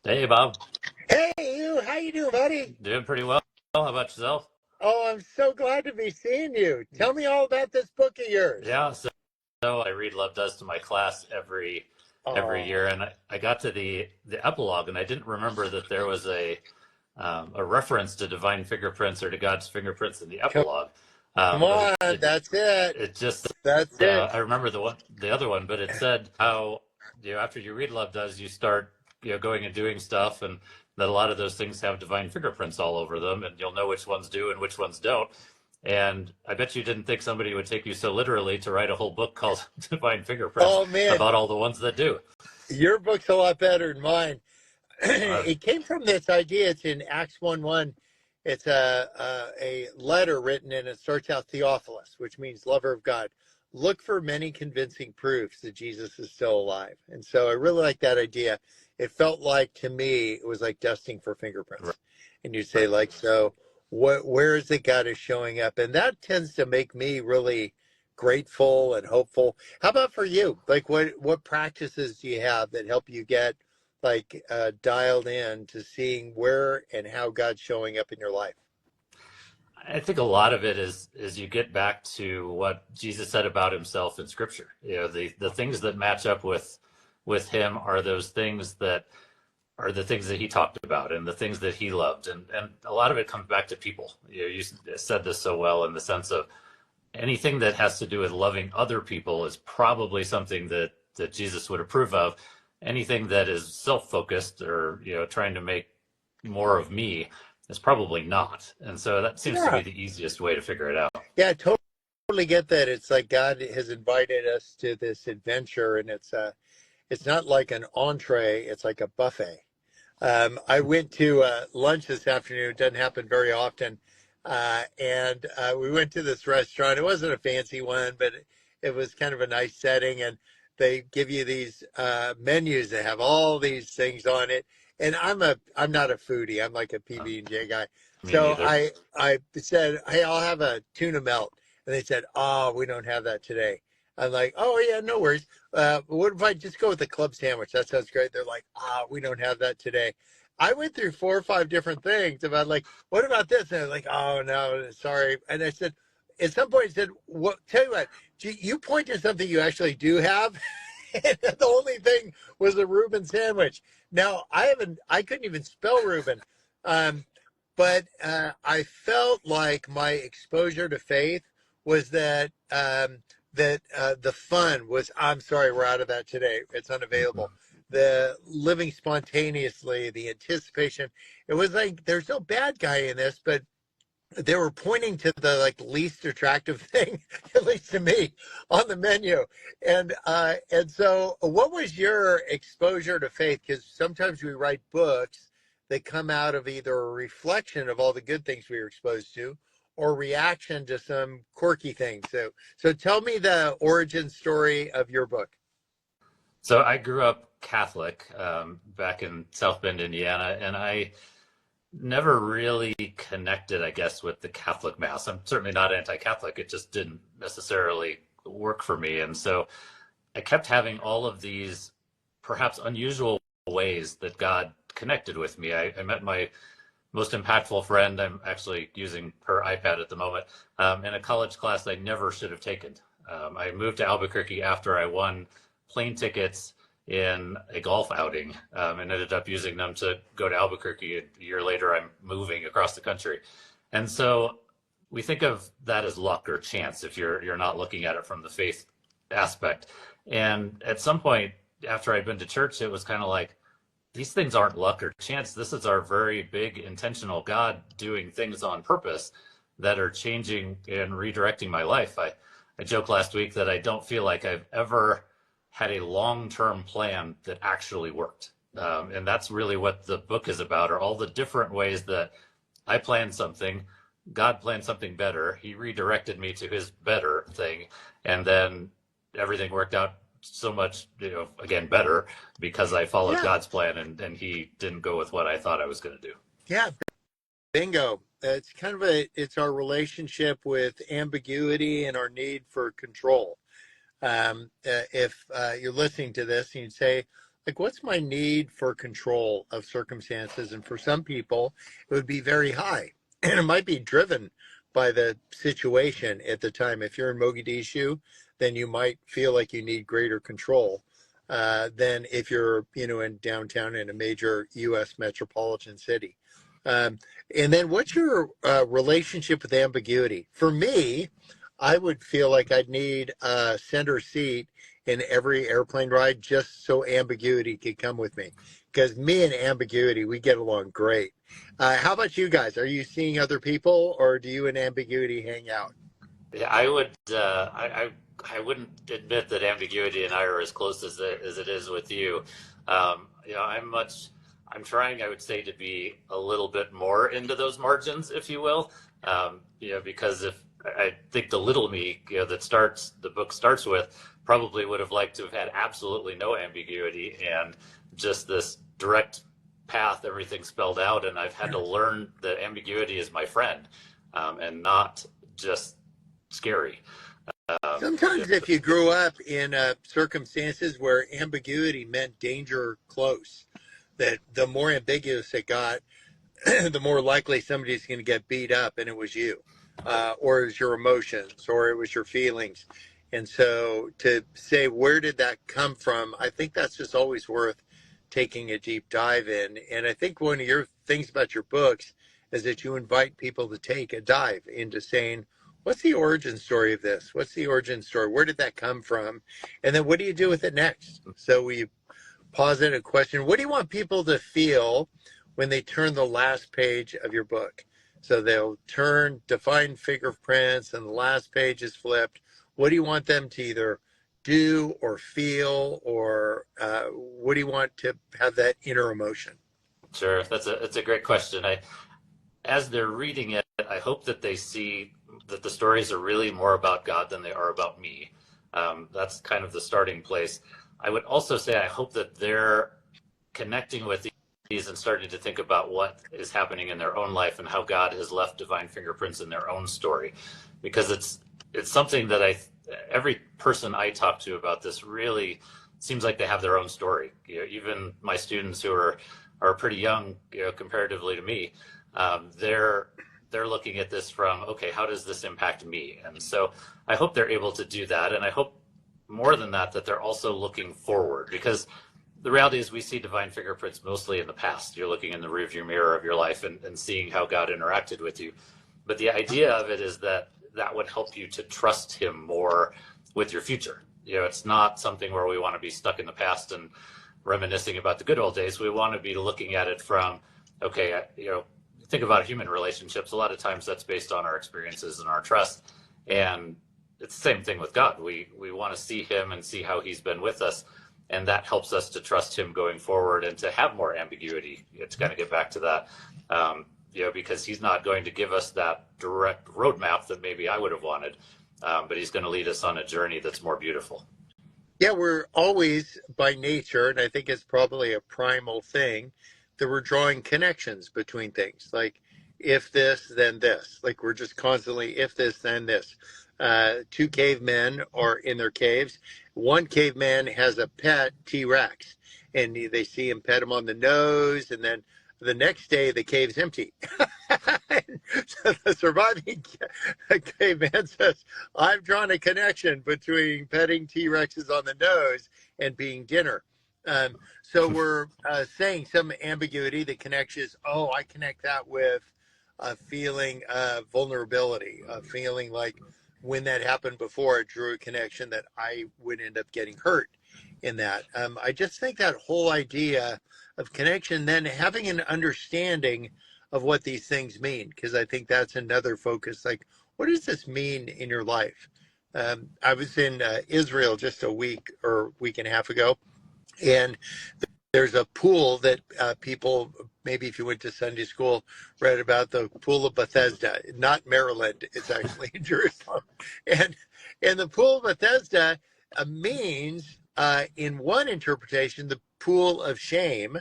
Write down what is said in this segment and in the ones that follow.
Hey, Bob. Hey, you. How you doing, buddy? Doing pretty well. How about yourself? Oh, I'm so glad to be seeing you. Tell me all about this book of yours. Yeah, so I read Love Does to my class every Oh, year, and I got to the epilogue, and I didn't remember that there was a reference to divine fingerprints or to God's fingerprints in the come, epilogue. come But on. That's it. it just That's it. I remember the other one, but it said how after you read Love Does, you start going and doing stuff, and that a lot of those things have divine fingerprints all over them, and you'll know which ones do and which ones don't. And I bet you didn't think somebody would take you so literally to write a whole book called Divine Fingerprints Oh, man. about all the ones that do. Your book's a lot better than mine. Uh, It came from this idea. It's in Acts 1:1. It's a letter written, and it starts out Theophilus, which means lover of God. Look for many convincing proofs that Jesus is still alive. And so I really like that idea. It felt like, to me, it was like dusting for right, fingerprints. And you say, right. like, so where is it God is showing up? And that tends to make me really grateful and hopeful. How about for you? Like, what practices do you have that help you get like dialed in to seeing where and how God's showing up in your life? I think a lot of it is you get back to what Jesus said about himself in Scripture. The things that match up with him are those things that are the things that he talked about and the things that he loved, and a lot of it comes back to people. You said this so well in the sense of anything that has to do with loving other people is probably something that Jesus would approve of. Anything that is self-focused or trying to make more of me is probably not. And so that seems to be Yeah. the easiest way to figure it out. Yeah, I totally get that. It's like God has invited us to this adventure, and it's not like an entree, it's like a buffet. I went to lunch this afternoon. It doesn't happen very often. And we went to this restaurant. It wasn't a fancy one, but it was kind of a nice setting. And they give you these menus that have all these things on it. And I'm not a foodie. I'm like a Uh, PB&J guy. Me So neither. I said, hey, I'll have a tuna melt. And they said, oh, we don't have that today. I'm like, oh yeah, no worries. What if I just go with the club sandwich? That sounds great. They're like, we don't have that today. I went through 4 or 5 different things about like, what about this? And they're like, oh no, sorry. And I said, at some point, I said, what? Tell you what, you point to something you actually do have. And the only thing was a Reuben sandwich. Now I couldn't even spell Reuben, um, but I felt like my exposure to faith was that the fun was, I'm sorry, we're out of that today. It's unavailable. The living spontaneously, the anticipation. It was like there's no bad guy in this, but they were pointing to the like least attractive thing, at least to me, on the menu. And so what was your exposure to faith? Because sometimes we write books that come out of either a reflection of all the good things we were exposed to or reaction to some quirky things. So tell me the origin story of your book. So I grew up Catholic back in South Bend, Indiana, and I never really connected, I guess, with the Catholic Mass. I'm certainly not anti-Catholic. It just didn't necessarily work for me. And so I kept having all of these perhaps unusual ways that God connected with me. I met my most impactful friend. I'm actually using her iPad at the moment in a college class I never should have taken. I moved to Albuquerque after I won plane tickets in a golf outing and ended up using them to go to Albuquerque. A year later, I'm moving across the country. And so we think of that as luck or chance if you're not looking at it from the faith aspect. And at some point after I'd been to church, it was kind of like, these things aren't luck or chance. This is our very big intentional God doing things on purpose that are changing and redirecting my life. I joked last week that I don't feel like I've ever had a long-term plan that actually worked. And that's really what the book is about, are all the different ways that I planned something, God planned something better, he redirected me to his better thing, and then everything worked out so much, again, better because I followed Yeah, God's plan and he didn't go with what I thought I was going to do. yeah, bingo. It's kind of it's our relationship with ambiguity and our need for control. If you're listening to this and you say, like, what's my need for control of circumstances? And for some people, it would be very high. And it might be driven by the situation at the time. If you're in Mogadishu, then you might feel like you need greater control than if you're, in downtown in a major U.S. metropolitan city. Um, and then what's your relationship with ambiguity? For me, I would feel like I'd need a center seat in every airplane ride just so ambiguity could come with me. Because me and ambiguity, we get along great. How about you guys? Are you seeing other people or do you and ambiguity hang out? Yeah, I would. I wouldn't admit that ambiguity and I are as close as it is with you. I'm much. I'm trying, I would say, to be a little bit more into those margins, if you will. Because if I think the little me, the book starts with, probably would have liked to have had absolutely no ambiguity and just this direct path, everything spelled out. And I've had to learn that ambiguity is my friend, and not just scary. Sometimes if you grew up in circumstances where ambiguity meant danger close, that the more ambiguous it got, the more likely somebody's going to get beat up, and it was you, or it was your emotions, or it was your feelings. And so to say, where did that come from? I think that's just always worth taking a deep dive in. And I think one of your things about your books is that you invite people to take a dive into saying, what's the origin story of this? What's the origin story? Where did that come from? And then what do you do with it next? So we posit a question. What do you want people to feel when they turn the last page of your book? So they'll turn Define Fingerprints and the last page is flipped. What do you want them to either do or feel, or what do you want to have that inner emotion? Sure, that's a great question. As they're reading it, I hope that they see that the stories are really more about God than they are about me. That's kind of the starting place. I would also say I hope that they're connecting with these and starting to think about what is happening in their own life and how God has left divine fingerprints in their own story, because it's something that every person I talk to about this really seems like they have their own story. Even my students who are pretty young, comparatively to me, they're looking at this from, okay, how does this impact me? And so I hope they're able to do that, and I hope more than that they're also looking forward, because the reality is we see divine fingerprints mostly in the past. You're looking in the rearview mirror of your life and seeing how God interacted with you. But the idea of it is that would help you to trust him more with your future. It's not something where we want to be stuck in the past and reminiscing about the good old days. We want to be looking at it from, okay, think about human relationships. A lot of times that's based on our experiences and our trust. And it's the same thing with God. We want to see him and see how he's been with us. And that helps us to trust him going forward and to have more ambiguity. To kind of get back to that, because he's not going to give us that direct roadmap that maybe I would have wanted, but he's going to lead us on a journey that's more beautiful. Yeah, we're always by nature, and I think it's probably a primal thing, that we're drawing connections between things. Like, if this, then this. Like, we're just constantly, if this, then this. Two cavemen are in their caves. One caveman has a pet T-Rex, and they see him pet him on the nose, and then the next day the cave's empty. So the surviving caveman says, I've drawn a connection between petting T-Rexes on the nose and being dinner. So we're saying some ambiguity. The connection is, I connect that with a feeling of vulnerability, a feeling like when that happened before, it drew a connection that I would end up getting hurt in that. I just think that whole idea of connection, then having an understanding of what these things mean, because I think that's another focus. Like, what does this mean in your life? I was in Israel just a week or week and a half ago, and there's a pool that people, maybe if you went to Sunday school, read about, the pool of Bethesda, not Maryland. It's actually in Jerusalem. And the pool of Bethesda means, in one interpretation, the pool of shame.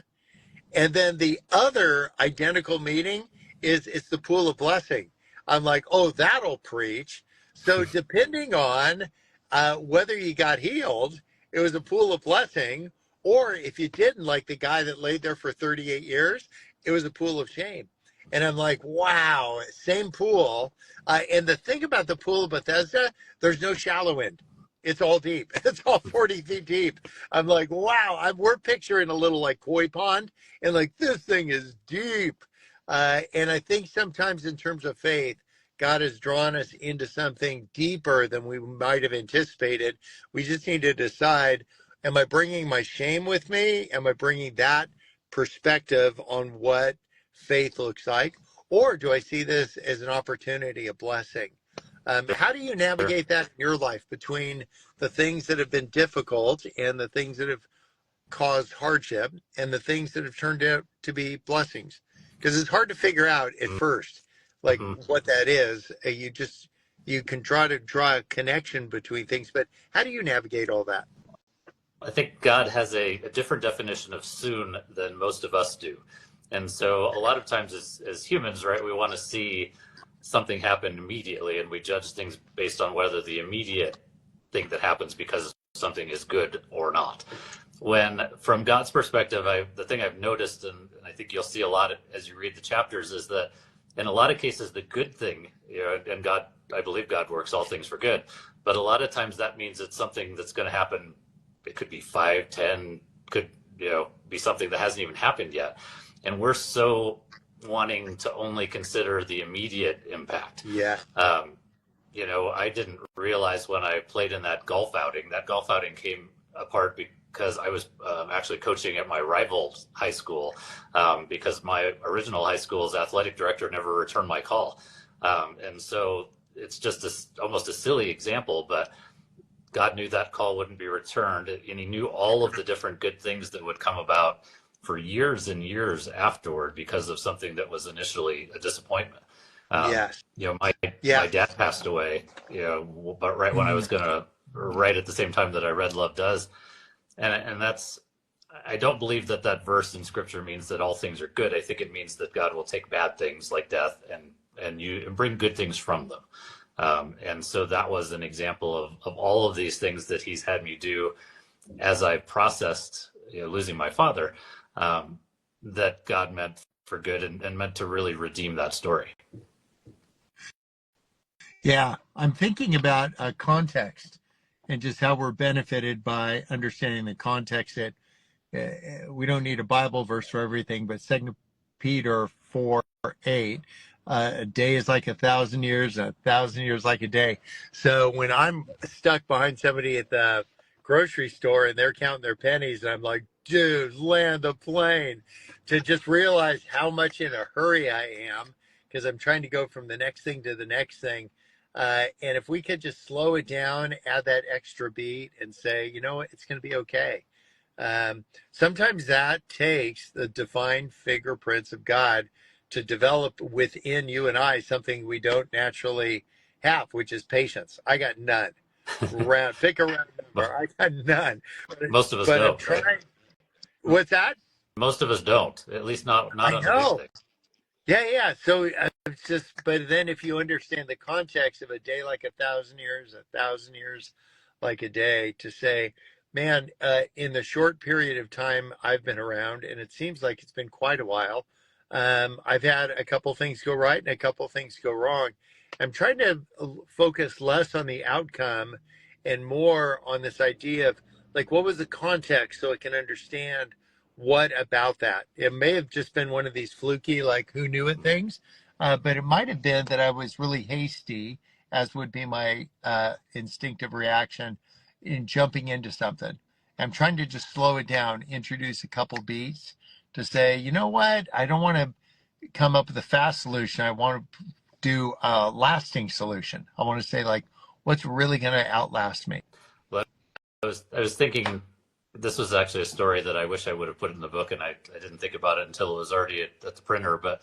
And then the other identical meaning is it's the pool of blessing. I'm like, that'll preach. So depending on whether you got healed, it was a pool of blessing, or if you didn't, like the guy that laid there for 38 years, it was a pool of shame. And I'm like, wow, same pool. And the thing about the pool of Bethesda, there's no shallow end. It's all deep. It's all 40 feet deep. I'm like, wow, we're picturing a little like koi pond, and like this thing is deep. And I think sometimes in terms of faith, God has drawn us into something deeper than we might have anticipated. We just need to decide, am I bringing my shame with me? Am I bringing that perspective on what faith looks like? Or do I see this as an opportunity, a blessing? How do you Sure. navigate that in your life between the things that have been difficult and the things that have caused hardship and the things that have turned out to be blessings? Because it's hard to figure out at first, like Mm-hmm. what that is. You can try to draw a connection between things, but how do you navigate all that? I think God has a different definition of soon than most of us do. And so a lot of times as humans, right, we want to see something happen immediately, and we judge things based on whether the immediate thing that happens because something is good or not. When from God's perspective, the thing I've noticed, and I think you'll see a lot as you read the chapters, is that in a lot of cases, the good thing, and God, I believe God works all things for good, but a lot of times that means it's something that's going to happen. It could be 5, 10, could, be something that hasn't even happened yet. And we're so wanting to only consider the immediate impact. Yeah. I didn't realize when I played in that golf outing came apart because I was actually coaching at my rival high school, because my original high school's athletic director never returned my call. And so it's just almost a silly example, but God knew that call wouldn't be returned, and he knew all of the different good things that would come about for years and years afterward because of something that was initially a disappointment. Yes. My Yes. dad passed away, but right when I was gonna, right at the same time that I read Love Does, and that's, I don't believe that verse in Scripture means that all things are good. I think it means that God will take bad things like death and bring good things from them. And so that was an example of all of these things that he's had me do as I processed losing my father, that God meant for good and meant to really redeem that story. Yeah. I'm thinking about context and just how we're benefited by understanding the context that we don't need a Bible verse for everything, but Second Peter 4:8, a day is like 1,000 years, 1,000 years like a day. So when I'm stuck behind somebody at the grocery store and they're counting their pennies, and I'm like, dude, land the plane, to just realize how much in a hurry I am because I'm trying to go from the next thing to the next thing. And if we could just slow it down, add that extra beat, and say, you know what, it's going to be okay. Sometimes that takes the defined fingerprints of God to develop within you and I something we don't naturally have, which is patience. I got none. Pick a round number. I got none. Most of us But I'm don't, right? trying. What's that? Most of us don't, at least not I on the big know. things. Yeah, yeah. So it's just, but then if you understand the context of a day like 1,000 years, 1,000 years like a day, to say, man, in the short period of time I've been around, and it seems like it's been quite a while, I've had a couple things go right and a couple things go wrong. I'm trying to focus less on the outcome and more on this idea of like, what was the context so I can understand what about that? It may have just been one of these fluky, like who knew it things, but it might have been that I was really hasty, as would be my instinctive reaction in jumping into something. I'm trying to just slow it down, introduce a couple beats to say, you know what? I don't want to come up with a fast solution. I want to do a lasting solution. I want to say, like, what's really going to outlast me? But I was thinking this was actually a story that I wish I would have put in the book, and I didn't think about it until it was already at the printer. But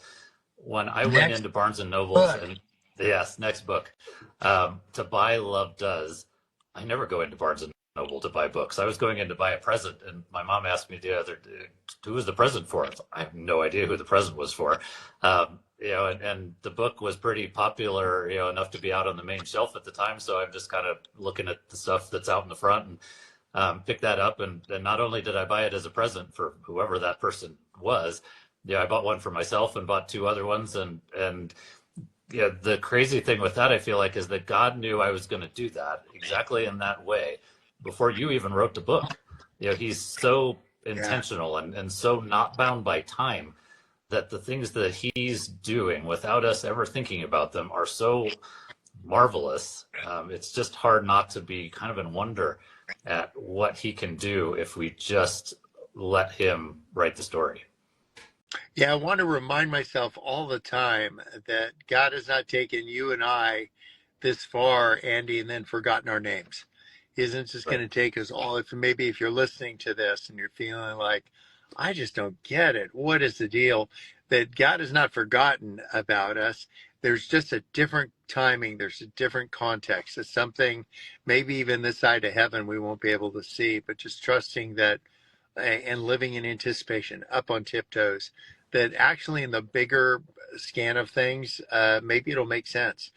when I went Next into Barnes and Nobles, book. and yes, next book, to buy Love Does, I never go into Barnes and Noble to buy books. I was going in to buy a present, and my mom asked me the other day, "Who was the present for?" I have no idea who the present was for. And the book was pretty popular, enough to be out on the main shelf at the time. So I'm just kind of looking at the stuff that's out in the front and picked that up. And not only did I buy it as a present for whoever that person was, I bought one for myself and bought two other ones. And the crazy thing with that, I feel like, is that God knew I was going to do that exactly in that way before you even wrote the book. He's so Yeah. intentional and so not bound by time that the things that he's doing without us ever thinking about them are so marvelous. It's just hard not to be kind of in wonder at what he can do if we just let him write the story. Yeah, I want to remind myself all the time that God has not taken you and I this far, Andy, and then forgotten our names. He isn't just going Right. to take us all. If maybe if you're listening to this and you're feeling like, I just don't get it. What is the deal? That God has not forgotten about us. There's just a different timing. There's a different context. It's something maybe even this side of heaven we won't be able to see, but just trusting that and living in anticipation, up on tiptoes, that actually in the bigger scan of things, maybe it'll make sense.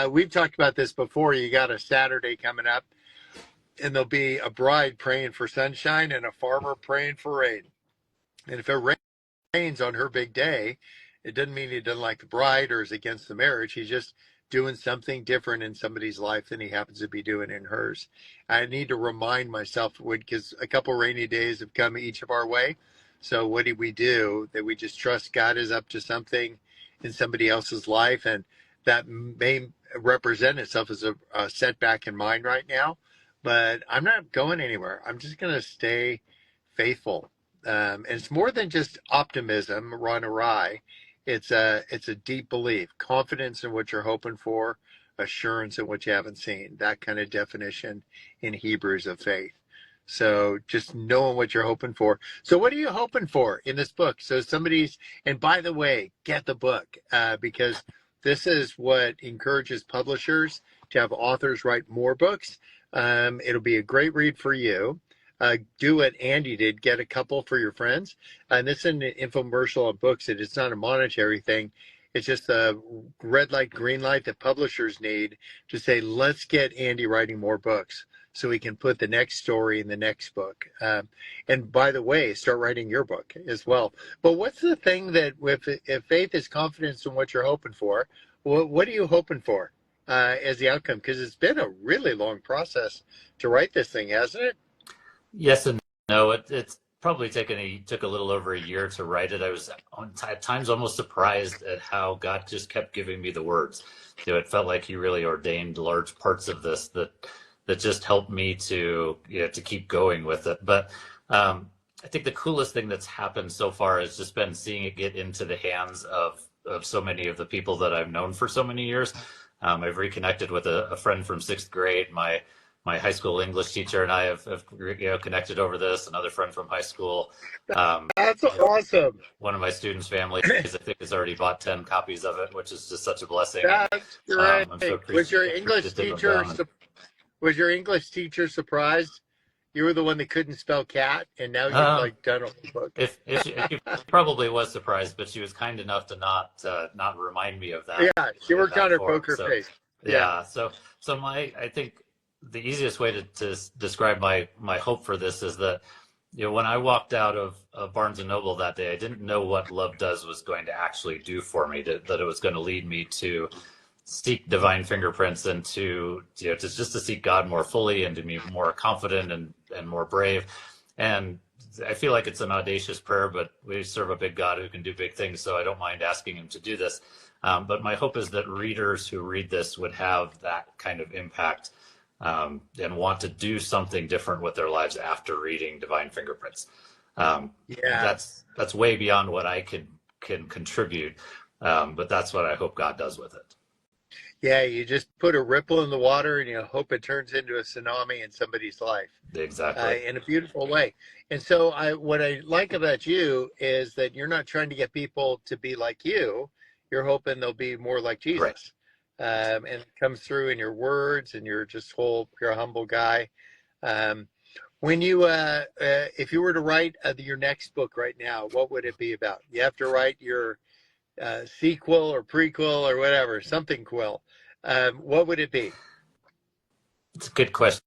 We've talked about this before. You got a Saturday coming up, and there'll be a bride praying for sunshine and a farmer praying for rain. And if it rains on her big day, it doesn't mean he doesn't like the bride or is against the marriage. He's just doing something different in somebody's life than he happens to be doing in hers. I need to remind myself because a couple rainy days have come each of our way. So what do we do? That we just trust God is up to something in somebody else's life, and that may represent itself as a setback in mine right now. But I'm not going anywhere. I'm just going to stay faithful. And it's more than just optimism run awry. It's a deep belief, confidence in what you're hoping for, assurance in what you haven't seen. That kind of definition in Hebrews of faith. So just knowing what you're hoping for. So what are you hoping for in this book? So and by the way, get the book because this is what encourages publishers to have authors write more books. It'll be a great read for you. Do what Andy did, get a couple for your friends. And this is an infomercial on books. It's not a monetary thing. It's just a red light, green light that publishers need to say, let's get Andy writing more books so we can put the next story in the next book. And by the way, start writing your book as well. But what's the thing that if faith is confidence in what you're hoping for, what are you hoping for as the outcome? Because it's been a really long process to write this thing, hasn't it? Yes and no. It's probably took a little over a year to write it. I was at times almost surprised at how God just kept giving me the words. It felt like He really ordained large parts of this that just helped me to keep going with it. But I think the coolest thing that's happened so far has just been seeing it get into the hands of so many of the people that I've known for so many years. I've reconnected with a friend from sixth grade. My high school English teacher and I have connected over this. Another friend from high school. That's awesome. One of my students' families, I think, has already bought 10 copies of it, which is just such a blessing. And That's great. I'm so Was your English appreciative of teacher them. was your English teacher surprised? You were the one that couldn't spell cat, and now you've Um, like done a whole book. if she probably was surprised, but she was kind enough to not remind me of that Yeah, she in worked on that her form. poker So face. Yeah. yeah, so I think the easiest way to describe my hope for this is that when I walked out of Barnes and Noble that day, I didn't know what Love Does was going to actually do for me. That it was going to lead me to seek divine fingerprints and to just to seek God more fully and to be more confident and more brave. And I feel like it's an audacious prayer, but we serve a big God who can do big things, so I don't mind asking Him to do this. But my hope is that readers who read this would have that kind of impact and want to do something different with their lives after reading Divine Fingerprints. Yeah. That's way beyond what I can contribute, but that's what I hope God does with it. Yeah, you just put a ripple in the water and you hope it turns into a tsunami in somebody's life Exactly. in a beautiful way. And so what I like about you is that you're not trying to get people to be like you. You're hoping they'll be more like Right. Jesus. And it comes through in your words and you're a humble guy. Um, when you, if you were to write your next book right now, what would it be about? You have to write your sequel or prequel or whatever, something quill. What would it be? It's a good question.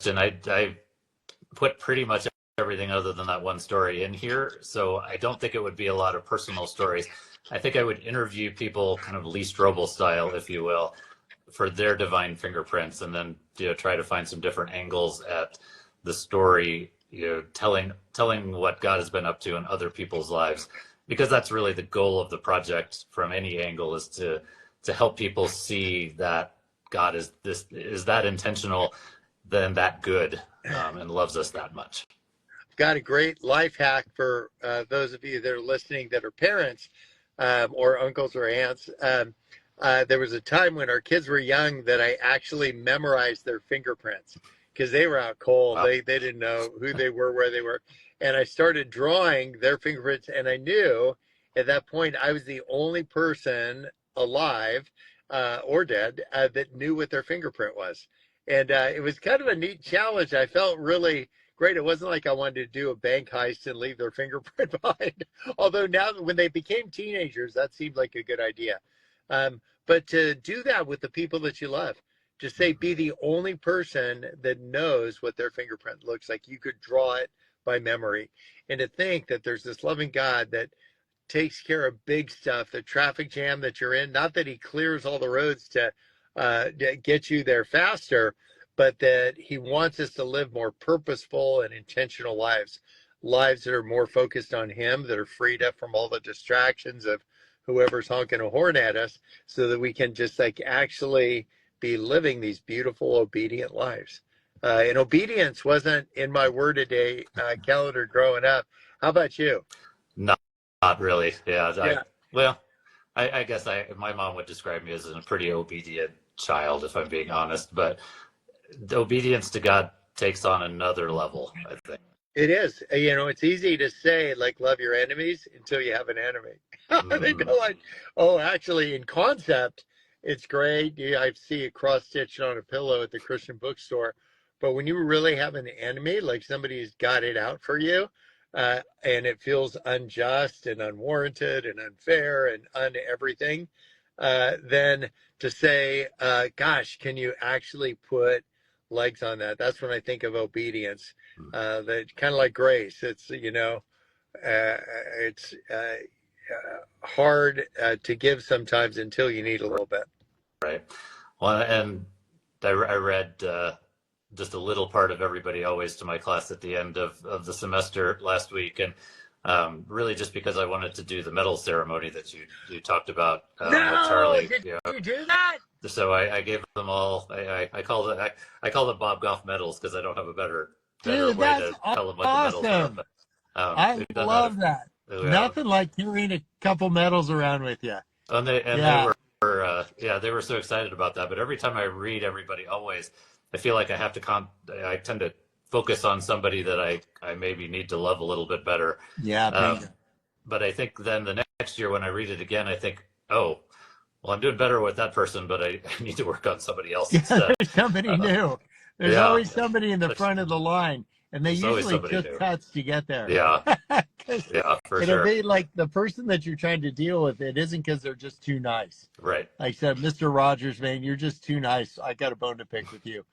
I put pretty much everything other than that one story in here, so I don't think it would be a lot of personal stories. I think I would interview people kind of Lee Strobel style, if you will, for their divine fingerprints, and then try to find some different angles at the story, telling what God has been up to in other people's lives, because that's really the goal of the project from any angle, is to help people see that God is that intentional, then that good, and loves us that much. Got a great life hack for those of you that are listening that are parents or uncles or aunts. There was a time when our kids were young that I actually memorized their fingerprints because they were out cold. Wow. They didn't know who they were, where they were. And I started drawing their fingerprints, and I knew at that point I was the only person alive or dead that knew what their fingerprint was. And it was kind of a neat challenge. I felt really great. It wasn't like I wanted to do a bank heist and leave their fingerprint behind. Although now, when they became teenagers, that seemed like a good idea. But to do that with the people that you love, to say, be the only person that knows what their fingerprint looks like. You could draw it by memory. And to think that there's this loving God that takes care of big stuff, the traffic jam that you're in, not that he clears all the roads to get you there faster, but that he wants us to live more purposeful and intentional lives, lives that are more focused on him, that are freed up from all the distractions of whoever's honking a horn at us, so that we can just like actually be living these beautiful, obedient lives. And obedience wasn't in my word a day calendar growing up. How about you? Not, not really. Yeah. Yeah. Well, I guess my mom would describe me as a pretty obedient child, if I'm being honest. But the obedience to God takes on another level, I think. It is. It's easy to say, like, love your enemies until you have an enemy. They Mm-hmm. go like, oh, actually, in concept, it's great. I see it cross stitched on a pillow at the Christian bookstore. But when you really have an enemy, like somebody's got it out for you, and it feels unjust and unwarranted and unfair and everything, then to say, gosh, can you actually put legs on that? That's when I think of obedience. That kind of like grace. It's hard to give sometimes until you need a little bit. Right. Well, and I read just a little part of Everybody Always to my class at the end of the semester last week, and really just because I wanted to do the medal ceremony that you talked about with No, Charlie. did you do that? So I gave them all. I call it I call them Bob Goff medals because I don't have a better Dude, way that's to tell them what the medals are. awesome. But I we've done that. love that. Yeah, Nothing like carrying a couple medals around with you. and they Yeah. were they were so excited about that. But every time I read Everybody Always, I feel like I have to I tend to focus on somebody that I maybe need to love a little bit better. Yeah, Um, bingo. but I think then the next year when I read it again, I think, oh, well, I'm doing better with that person, but I need to work on somebody else Yeah, instead. there's somebody Uh, new. There's yeah, always somebody in the there's, front of the line, and they there's always usually somebody took new. cuts to get there. Yeah, 'Cause yeah, for it'll sure. be like the person that you're trying to deal with, it isn't because they're just too nice. Right. Like I said, Mr. Rogers, man, you're just too nice. I got a bone to pick with you.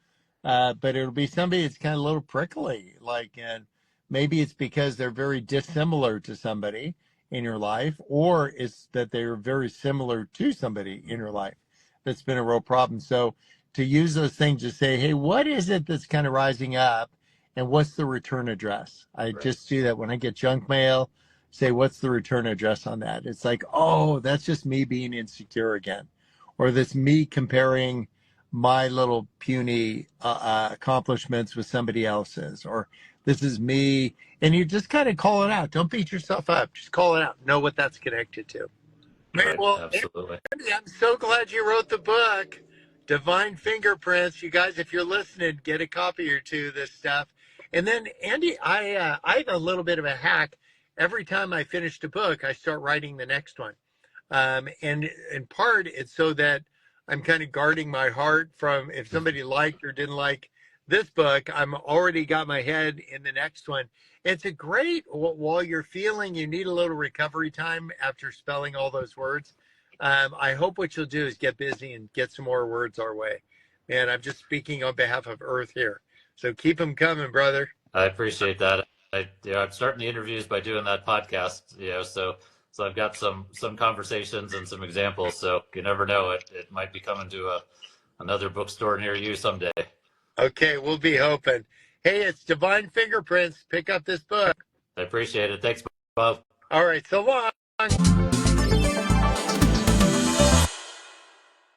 But it'll be somebody that's kind of a little prickly, and maybe it's because they're very dissimilar to somebody in your life, or it's that they're very similar to somebody in your life that's been a real problem. So to use those things to say, hey, what is it that's kind of rising up, and what's the return address? I Right. just do that when I get junk mail. Say, what's the return address on that? It's like, oh, that's just me being insecure again, or that's me comparing my little puny accomplishments with somebody else's, or this is me. And you just kind of call it out. Don't beat yourself up. Just call it out. Know what that's connected to. Man, Right. well, Absolutely. Andy, I'm so glad you wrote the book, Divine Fingerprints. You guys, if you're listening, get a copy or two of this stuff. And then, Andy, I have a little bit of a hack. Every time I finish a book, I start writing the next one. And in part, it's so that I'm kind of guarding my heart from if somebody liked or didn't like this book, I'm already got my head in the next one. It's a great, while you're feeling you need a little recovery time after spelling all those words. I hope what you'll do is get busy and get some more words our way. And I'm just speaking on behalf of Earth here. So keep them coming, brother. I appreciate that. I'm starting the interviews by doing that podcast, so I've got some conversations and some examples. So you never know, it might be coming to another bookstore near you someday. Okay, we'll be hoping. Hey, it's Divine Fingerprints. Pick up this book. I appreciate it. Thanks, Bob. All right, so long.